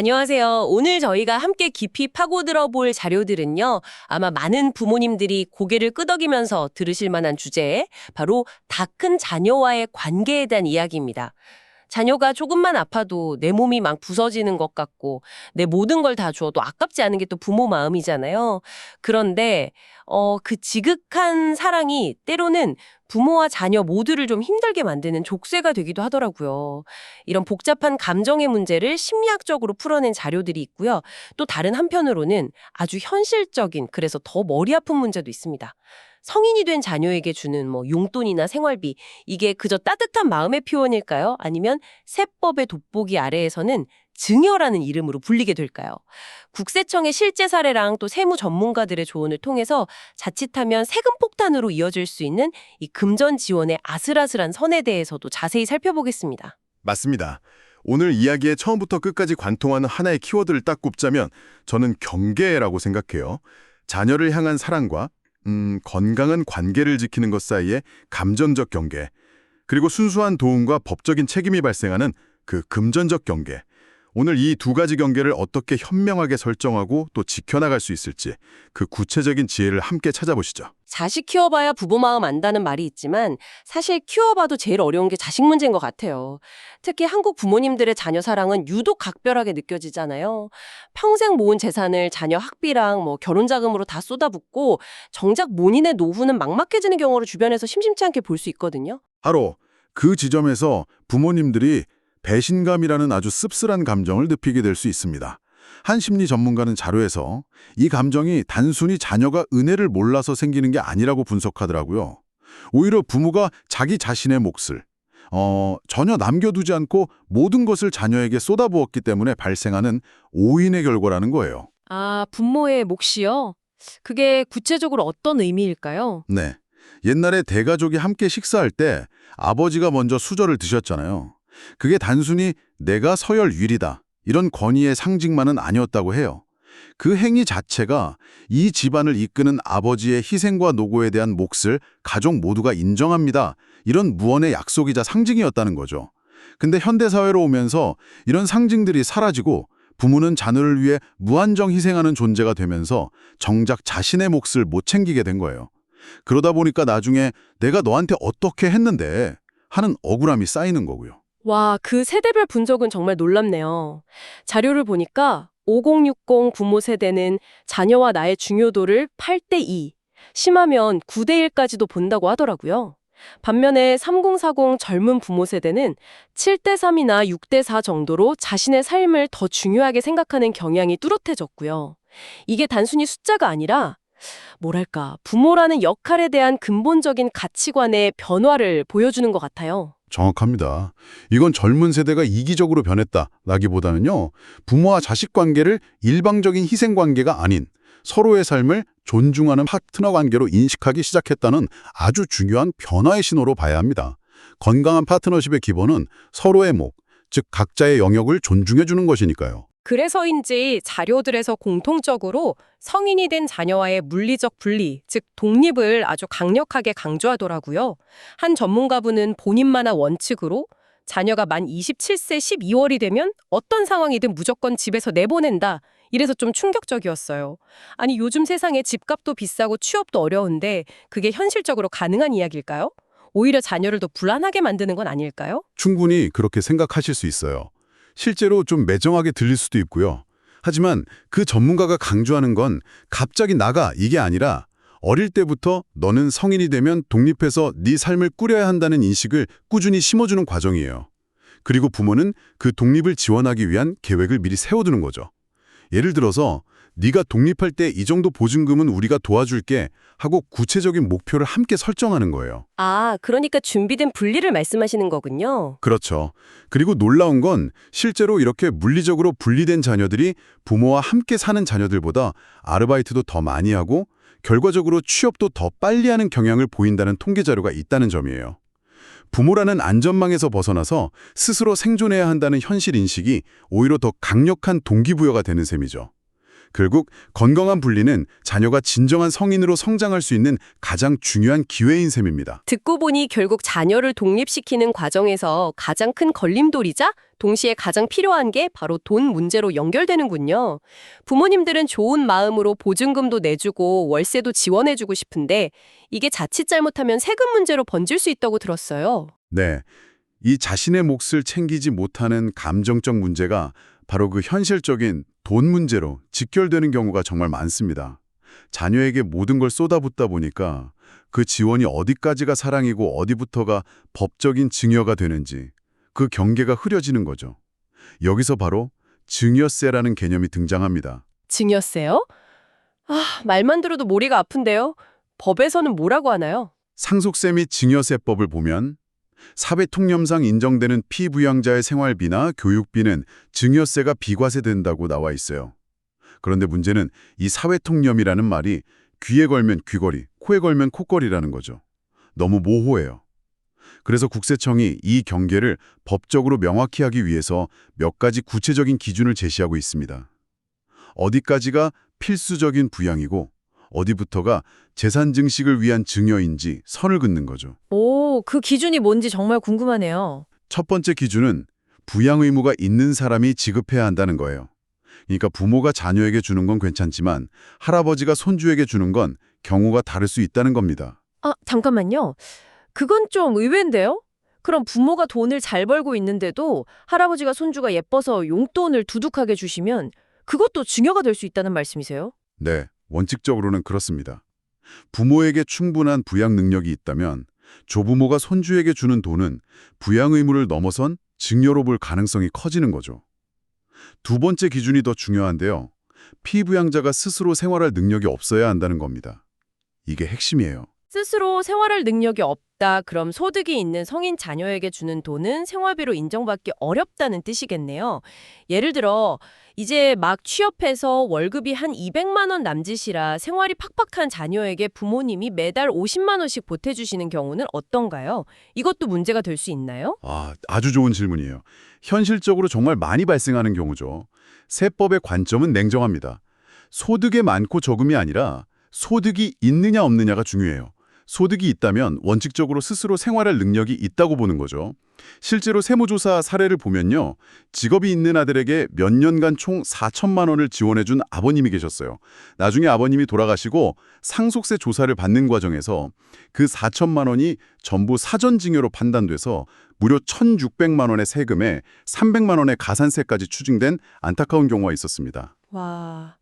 안녕하세요. 오늘 저희가 함께 깊이 파고들어 볼 자료들은요. 아마 많은 부모님들이 고개를 끄덕이면서 들으실 만한 주제, 바로 다 큰 자녀와의 관계에 대한 이야기입니다. 자녀가 조금만 아파도 내 몸이 막 부서지는 것 같고 내 모든 걸 다 줘도 아깝지 않은 게 또 부모 마음이잖아요. 그런데 그 지극한 사랑이 때로는 부모와 자녀 모두를 좀 힘들게 만드는 족쇄가 되기도 하더라고요. 이런 복잡한 감정의 문제를 심리학적으로 풀어낸 자료들이 있고요. 또 다른 한편으로는 아주 현실적인, 그래서 더 머리 아픈 문제도 있습니다. 성인이 된 자녀에게 주는 용돈이나 생활비, 이게 그저 따뜻한 마음의 표현일까요? 아니면 세법의 돋보기 아래에서는 증여라는 이름으로 불리게 될까요? 국세청의 실제 사례랑 또 세무 전문가들의 조언을 통해서 자칫하면 세금 폭탄으로 이어질 수 있는 이 금전 지원의 아슬아슬한 선에 대해서도 자세히 살펴보겠습니다. 맞습니다. 오늘 이야기의 처음부터 끝까지 관통하는 하나의 키워드를 딱 꼽자면 저는 경계라고 생각해요. 자녀를 향한 사랑과 건강한 관계를 지키는 것 사이의 감정적 경계, 그리고 순수한 도움과 법적인 책임이 발생하는 그 금전적 경계. 오늘 이 두 가지 경계를 어떻게 현명하게 설정하고 또 지켜나갈 수 있을지 그 구체적인 지혜를 함께 찾아보시죠. 자식 키워봐야 부모 마음 안다는 말이 있지만 사실 키워봐도 제일 어려운 게 자식 문제인 것 같아요. 특히 한국 부모님들의 자녀 사랑은 유독 각별하게 느껴지잖아요. 평생 모은 재산을 자녀 학비랑 결혼 자금으로 다 쏟아붓고 정작 본인의 노후는 막막해지는 경우를 주변에서 심심치 않게 볼 수 있거든요. 바로 그 지점에서 부모님들이 배신감이라는 아주 씁쓸한 감정을 느끼게 될 수 있습니다. 한 심리 전문가는 자료에서 이 감정이 단순히 자녀가 은혜를 몰라서 생기는 게 아니라고 분석하더라고요. 오히려 부모가 자기 자신의 몫을 전혀 남겨두지 않고 모든 것을 자녀에게 쏟아부었기 때문에 발생하는 오인의 결과라는 거예요. 아, 부모의 몫이요? 그게 구체적으로 어떤 의미일까요? 네. 옛날에 대가족이 함께 식사할 때 아버지가 먼저 수저를 드셨잖아요. 그게 단순히 내가 서열위리다 이런 권위의 상징만은 아니었다고 해요. 그 행위 자체가 이 집안을 이끄는 아버지의 희생과 노고에 대한 몫을 가족 모두가 인정합니다. 이런 무언의 약속이자 상징이었다는 거죠. 근데 현대사회로 오면서 이런 상징들이 사라지고 부모는 자녀를 위해 무한정 희생하는 존재가 되면서 정작 자신의 몫을 못 챙기게 된 거예요. 그러다 보니까 나중에 내가 너한테 어떻게 했는데 하는 억울함이 쌓이는 거고요. 와, 그 세대별 분석은 정말 놀랍네요. 자료를 보니까 5060 부모 세대는 자녀와 나의 중요도를 8대2, 심하면 9대1까지도 본다고 하더라고요. 반면에 3040 젊은 부모 세대는 7대3이나 6대4 정도로 자신의 삶을 더 중요하게 생각하는 경향이 뚜렷해졌고요. 이게 단순히 숫자가 아니라 뭐랄까, 부모라는 역할에 대한 근본적인 가치관의 변화를 보여주는 것 같아요. 정확합니다. 이건 젊은 세대가 이기적으로 변했다라기보다는요. 부모와 자식 관계를 일방적인 희생 관계가 아닌 서로의 삶을 존중하는 파트너 관계로 인식하기 시작했다는 아주 중요한 변화의 신호로 봐야 합니다. 건강한 파트너십의 기본은 서로의 몫, 즉 각자의 영역을 존중해 주는 것이니까요. 그래서인지 자료들에서 공통적으로 성인이 된 자녀와의 물리적 분리, 즉 독립을 아주 강력하게 강조하더라고요. 한 전문가분은 본인만의 원칙으로 자녀가 만 27세 12월이 되면 어떤 상황이든 무조건 집에서 내보낸다. 이래서 좀 충격적이었어요. 아니, 요즘 세상에 집값도 비싸고 취업도 어려운데 그게 현실적으로 가능한 이야기일까요? 오히려 자녀를 더 불안하게 만드는 건 아닐까요? 충분히 그렇게 생각하실 수 있어요. 실제로 좀 매정하게 들릴 수도 있고요. 하지만 그 전문가가 강조하는 건 갑자기 나가 이게 아니라 어릴 때부터 너는 성인이 되면 독립해서 네 삶을 꾸려야 한다는 인식을 꾸준히 심어주는 과정이에요. 그리고 부모는 그 독립을 지원하기 위한 계획을 미리 세워두는 거죠. 예를 들어서 네가 독립할 때 이 정도 보증금은 우리가 도와줄게 하고 구체적인 목표를 함께 설정하는 거예요. 아, 그러니까 준비된 분리를 말씀하시는 거군요. 그렇죠. 그리고 놀라운 건 실제로 이렇게 물리적으로 분리된 자녀들이 부모와 함께 사는 자녀들보다 아르바이트도 더 많이 하고 결과적으로 취업도 더 빨리 하는 경향을 보인다는 통계 자료가 있다는 점이에요. 부모라는 안전망에서 벗어나서 스스로 생존해야 한다는 현실 인식이 오히려 더 강력한 동기부여가 되는 셈이죠. 결국 건강한 분리는 자녀가 진정한 성인으로 성장할 수 있는 가장 중요한 기회인 셈입니다. 듣고 보니 결국 자녀를 독립시키는 과정에서 가장 큰 걸림돌이자 동시에 가장 필요한 게 바로 돈 문제로 연결되는군요. 부모님들은 좋은 마음으로 보증금도 내주고 월세도 지원해주고 싶은데 이게 자칫 잘못하면 세금 문제로 번질 수 있다고 들었어요. 네, 이 자신의 몫을 챙기지 못하는 감정적 문제가 바로 그 현실적인 돈 문제로 직결되는 경우가 정말 많습니다. 자녀에게 모든 걸 쏟아붓다 보니까 그 지원이 어디까지가 사랑이고 어디부터가 법적인 증여가 되는지 그 경계가 흐려지는 거죠. 여기서 바로 증여세라는 개념이 등장합니다. 증여세요? 말만 들어도 머리가 아픈데요. 법에서는 뭐라고 하나요? 상속세 및 증여세법을 보면 사회통념상 인정되는 피부양자의 생활비나 교육비는 증여세가 비과세된다고 나와 있어요. 그런데 문제는 이 사회통념이라는 말이 귀에 걸면 귀걸이, 코에 걸면 콧걸이라는 거죠. 너무 모호해요. 그래서 국세청이 이 경계를 법적으로 명확히 하기 위해서 몇 가지 구체적인 기준을 제시하고 있습니다. 어디까지가 필수적인 부양이고 어디부터가 재산 증식을 위한 증여인지 선을 긋는 거죠. 오, 그 기준이 뭔지 정말 궁금하네요. 첫 번째 기준은 부양 의무가 있는 사람이 지급해야 한다는 거예요. 그러니까 부모가 자녀에게 주는 건 괜찮지만 할아버지가 손주에게 주는 건 경우가 다를 수 있다는 겁니다. 잠깐만요. 그건 좀 의외인데요? 그럼 부모가 돈을 잘 벌고 있는데도 할아버지가 손주가 예뻐서 용돈을 두둑하게 주시면 그것도 증여가 될 수 있다는 말씀이세요? 네, 원칙적으로는 그렇습니다. 부모에게 충분한 부양 능력이 있다면 조부모가 손주에게 주는 돈은 부양 의무를 넘어선 증여로 볼 가능성이 커지는 거죠. 두 번째 기준이 더 중요한데요. 피부양자가 스스로 생활할 능력이 없어야 한다는 겁니다. 이게 핵심이에요. 스스로 생활할 능력이 없다. 그럼 소득이 있는 성인 자녀에게 주는 돈은 생활비로 인정받기 어렵다는 뜻이겠네요. 예를 들어 이제 막 취업해서 월급이 한 200만 원 남짓이라 생활이 팍팍한 자녀에게 부모님이 매달 50만 원씩 보태주시는 경우는 어떤가요? 이것도 문제가 될 수 있나요? 아주 좋은 질문이에요. 현실적으로 정말 많이 발생하는 경우죠. 세법의 관점은 냉정합니다. 소득의 많고 적음이 아니라 소득이 있느냐 없느냐가 중요해요. 소득이 있다면 원칙적으로 스스로 생활할 능력이 있다고 보는 거죠. 실제로 세무조사 사례를 보면요. 직업이 있는 아들에게 몇 년간 총 4천만 원을 지원해준 아버님이 계셨어요. 나중에 아버님이 돌아가시고 상속세 조사를 받는 과정에서 그 4천만 원이 전부 사전징여로 판단돼서 무려 1,600만 원의 세금에 300만 원의 가산세까지 추징된 안타까운 경우가 있었습니다. 와,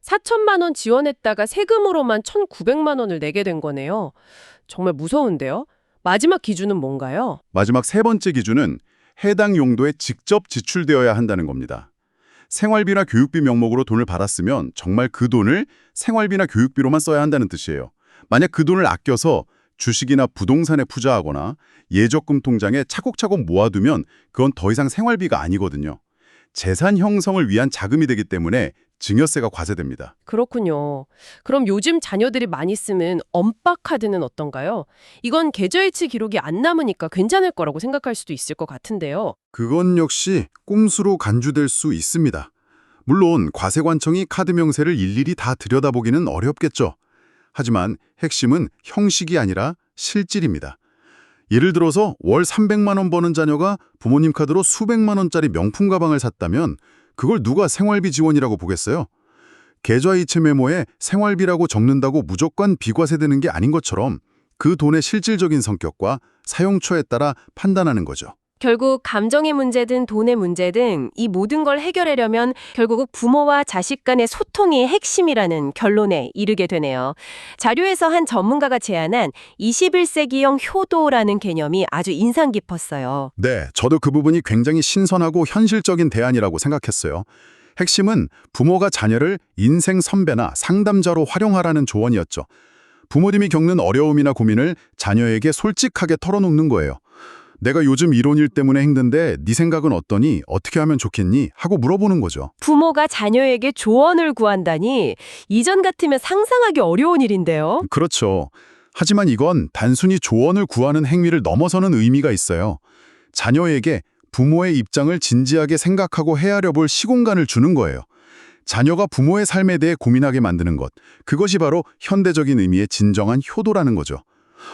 4천만 원 지원했다가 세금으로만 1,900만 원을 내게 된 거네요. 정말 무서운데요? 마지막 기준은 뭔가요? 마지막 세 번째 기준은 해당 용도에 직접 지출되어야 한다는 겁니다. 생활비나 교육비 명목으로 돈을 받았으면 정말 그 돈을 생활비나 교육비로만 써야 한다는 뜻이에요. 만약 그 돈을 아껴서 주식이나 부동산에 투자하거나 예적금 통장에 차곡차곡 모아두면 그건 더 이상 생활비가 아니거든요. 재산 형성을 위한 자금이 되기 때문에 증여세가 과세됩니다. 그렇군요. 그럼 요즘 자녀들이 많이 쓰는 엄박카드는 어떤가요? 이건 계좌이체 기록이 안 남으니까 괜찮을 거라고 생각할 수도 있을 것 같은데요. 그건 역시 꼼수로 간주될 수 있습니다. 물론 과세관청이 카드 명세를 일일이 다 들여다보기는 어렵겠죠. 하지만 핵심은 형식이 아니라 실질입니다. 예를 들어서 월 300만 원 버는 자녀가 부모님 카드로 수백만 원짜리 명품 가방을 샀다면 그걸 누가 생활비 지원이라고 보겠어요? 계좌이체 메모에 생활비라고 적는다고 무조건 비과세되는 게 아닌 것처럼 그 돈의 실질적인 성격과 사용처에 따라 판단하는 거죠. 결국 감정의 문제든 돈의 문제든 이 모든 걸 해결하려면 결국은 부모와 자식 간의 소통이 핵심이라는 결론에 이르게 되네요. 자료에서 한 전문가가 제안한 21세기형 효도라는 개념이 아주 인상 깊었어요. 네, 저도 그 부분이 굉장히 신선하고 현실적인 대안이라고 생각했어요. 핵심은 부모가 자녀를 인생 선배나 상담자로 활용하라는 조언이었죠. 부모님이 겪는 어려움이나 고민을 자녀에게 솔직하게 털어놓는 거예요. 내가 요즘 이런 일 때문에 힘든데 네 생각은 어떠니? 어떻게 하면 좋겠니? 하고 물어보는 거죠. 부모가 자녀에게 조언을 구한다니 이전 같으면 상상하기 어려운 일인데요. 그렇죠. 하지만 이건 단순히 조언을 구하는 행위를 넘어서는 의미가 있어요. 자녀에게 부모의 입장을 진지하게 생각하고 헤아려 볼 시공간을 주는 거예요. 자녀가 부모의 삶에 대해 고민하게 만드는 것, 그것이 바로 현대적인 의미의 진정한 효도라는 거죠.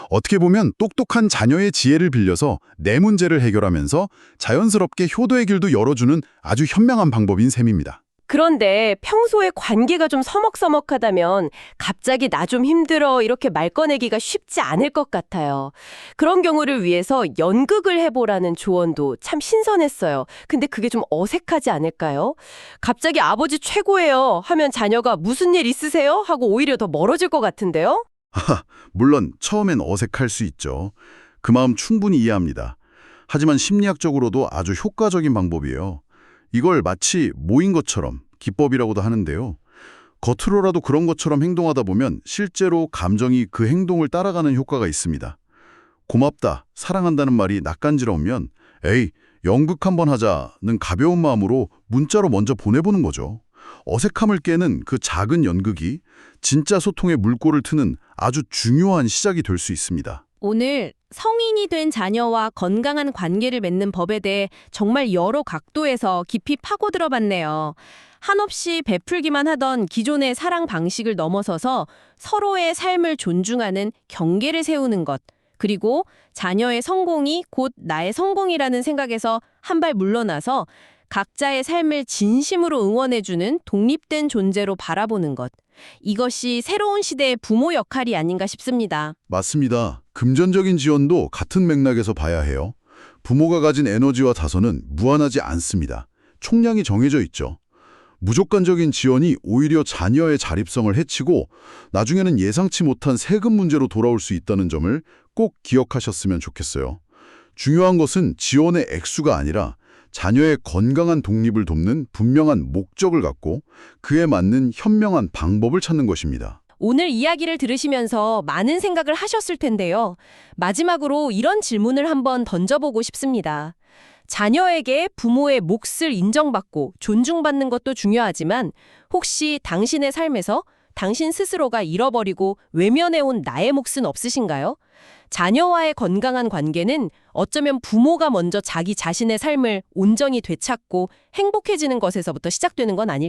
어떻게 보면 똑똑한 자녀의 지혜를 빌려서 내 문제를 해결하면서 자연스럽게 효도의 길도 열어주는 아주 현명한 방법인 셈입니다. 그런데 평소에 관계가 좀 서먹서먹하다면 갑자기 나 좀 힘들어 이렇게 말 꺼내기가 쉽지 않을 것 같아요. 그런 경우를 위해서 연극을 해보라는 조언도 참 신선했어요. 근데 그게 좀 어색하지 않을까요? 갑자기 아버지 최고예요 하면 자녀가 무슨 일 있으세요? 하고 오히려 더 멀어질 것 같은데요? 물론 처음엔 어색할 수 있죠. 그 마음 충분히 이해합니다. 하지만 심리학적으로도 아주 효과적인 방법이에요. 이걸 마치 모인 것처럼 기법이라고도 하는데요. 겉으로라도 그런 것처럼 행동하다 보면 실제로 감정이 그 행동을 따라가는 효과가 있습니다. 고맙다, 사랑한다는 말이 낯간지러우면 에이, 연극 한번 하자는 가벼운 마음으로 문자로 먼저 보내보는 거죠. 어색함을 깨는 그 작은 연극이 진짜 소통의 물꼬를 트는 아주 중요한 시작이 될 수 있습니다. 오늘 성인이 된 자녀와 건강한 관계를 맺는 법에 대해 정말 여러 각도에서 깊이 파고들어 봤네요. 한없이 베풀기만 하던 기존의 사랑 방식을 넘어서서 서로의 삶을 존중하는 경계를 세우는 것, 그리고 자녀의 성공이 곧 나의 성공이라는 생각에서 한 발 물러나서 각자의 삶을 진심으로 응원해주는 독립된 존재로 바라보는 것. 이것이 새로운 시대의 부모 역할이 아닌가 싶습니다. 맞습니다. 금전적인 지원도 같은 맥락에서 봐야 해요. 부모가 가진 에너지와 자선은 무한하지 않습니다. 총량이 정해져 있죠. 무조건적인 지원이 오히려 자녀의 자립성을 해치고 나중에는 예상치 못한 세금 문제로 돌아올 수 있다는 점을 꼭 기억하셨으면 좋겠어요. 중요한 것은 지원의 액수가 아니라 자녀의 건강한 독립을 돕는 분명한 목적을 갖고 그에 맞는 현명한 방법을 찾는 것입니다. 오늘 이야기를 들으시면서 많은 생각을 하셨을 텐데요. 마지막으로 이런 질문을 한번 던져보고 싶습니다. 자녀에게 부모의 몫을 인정받고 존중받는 것도 중요하지만 혹시 당신의 삶에서 당신 스스로가 잃어버리고 외면해온 나의 몫은 없으신가요? 자녀와의 건강한 관계는 어쩌면 부모가 먼저 자기 자신의 삶을 온전히 되찾고 행복해지는 것에서부터 시작되는 건 아닐까요?